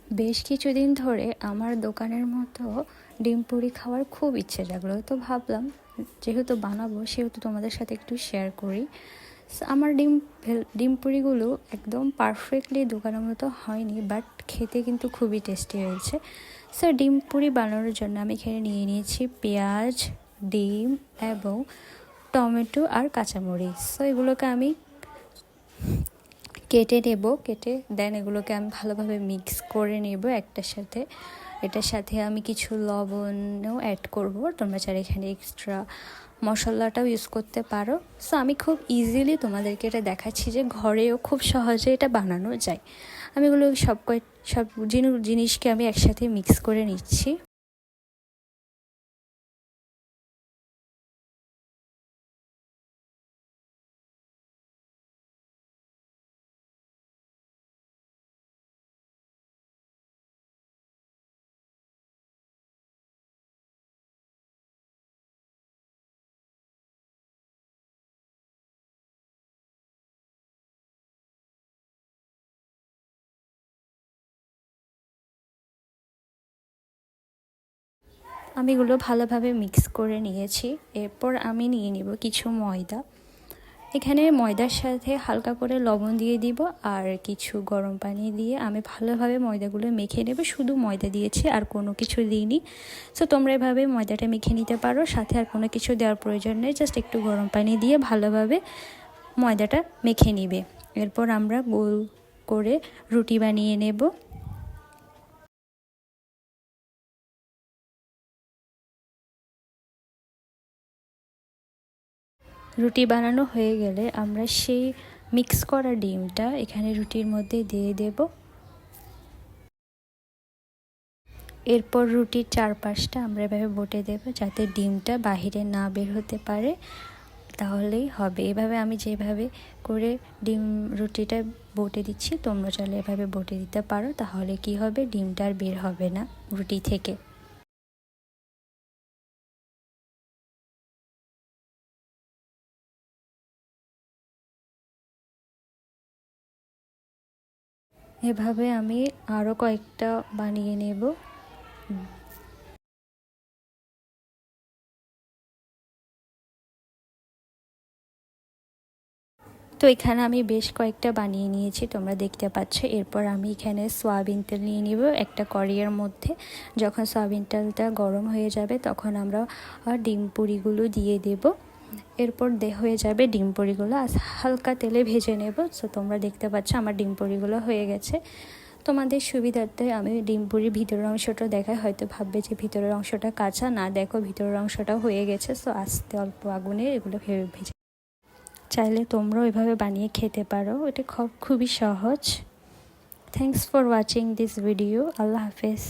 বেশ কিছুদিন ধরে আমার দোকানের মতো ডিম পুরি খাওয়ার খুব ইচ্ছে জাগলো, তো ভাবলাম যেহেতু বানাবো সেহেতু তোমাদের সাথে একটু শেয়ার করি। আমার ডিম পুরিগুলো একদম পারফেক্টলি দোকানের মতো হয়নি, বাট খেতে কিন্তু খুবই টেস্টি হয়েছে। ডিম পুরি বানানোর জন্য আমি এখানে নিয়ে নিয়েছি পেঁয়াজ, ডিম এবং টমেটো আর কাঁচামরিচ। এগুলোকে আমি কেটে নেব, কেটে দেন এগুলোকে আমি ভালোভাবে মিক্স করে নেব একটার সাথে। এটার সাথে আমি কিছু লবণও অ্যাড করব, তোমরা চাইলে এখানে এক্সট্রা মশলাটাও ইউজ করতে পারো। আমি খুব ইজিলি তোমাদেরকে এটা দেখাচ্ছি যে ঘরেও খুব সহজে এটা বানানো যায়। আমি এগুলো সব জিনিসকে আমি একসাথে মিক্স করে নিচ্ছি। আমি এগুলো ভালোভাবে মিক্স করে নিয়েছি। এরপর আমি নিয়ে নিব কিছু ময়দা। এখানে ময়দার সাথে হালকা করে লবণ দিয়ে দিব আর কিছু গরম পানি দিয়ে আমি ভালোভাবে ময়দাগুলো মেখে নেব। শুধু ময়দা দিয়েছি, আর কোনো কিছু দিইনি। তোমরা এভাবে ময়দাটা মেখে নিতে পারো, সাথে আর কোনো কিছু দেওয়ার প্রয়োজন নেই। জাস্ট একটু গরম পানি দিয়ে ভালোভাবে ময়দাটা মেখে নিবে। এরপর আমরা গোল করে রুটি বানিয়ে নেব। রুটি বানানো হয়ে গেলে আমরা সেই মিক্স করা ডিমটা এখানে রুটির মধ্যে দিয়ে দেব। এরপর রুটির চারপাশটা আমরা এভাবে বটে দেব যাতে ডিমটা বাহিরে না বের হতে পারে, তাহলেই হবে। এভাবে আমি যেভাবে করে রুটিটা বটে দিচ্ছি, তোমরা চাইলে এভাবে বটে দিতে পারো, তাহলে কি হবে, ডিমটা আর বের হবে না রুটি থেকে। এভাবে আমি আরও কয়েকটা বানিয়ে নেব। এখানে আমি বেশ কয়েকটা বানিয়ে নিয়েছি, তোমরা দেখতে পাচ্ছ। এরপর আমি এখানে সয়াবিন তেল নিয়ে নিব একটা কড়াইয়ের মধ্যে। যখন সয়াবিন তেলটা গরম হয়ে যাবে তখন আমরা ডিম পুরিগুলো দিয়ে দেব। এরপর হয়ে যাবে ডিম পুরিগুলো হালকা তেলে ভেজে নেব। তোমরা দেখতে পাচ্ছ আমার ডিম পুরিগুলো হয়ে গেছে। তোমাদের সুবিধার্থে আমি ডিম পুরির ভিতরের অংশটা দেখাই, হয়তো ভাববে যে ভিতরের অংশটা কাঁচা, না, দেখো ভিতরের অংশটা হয়ে গেছে। আস্তে অল্প আগুনে এগুলো ভেজে চাইলে তোমরাও এভাবে বানিয়ে খেতে পারো। এটা খুবই সহজ। Thanks for watching this video. আল্লাহ হাফেজ।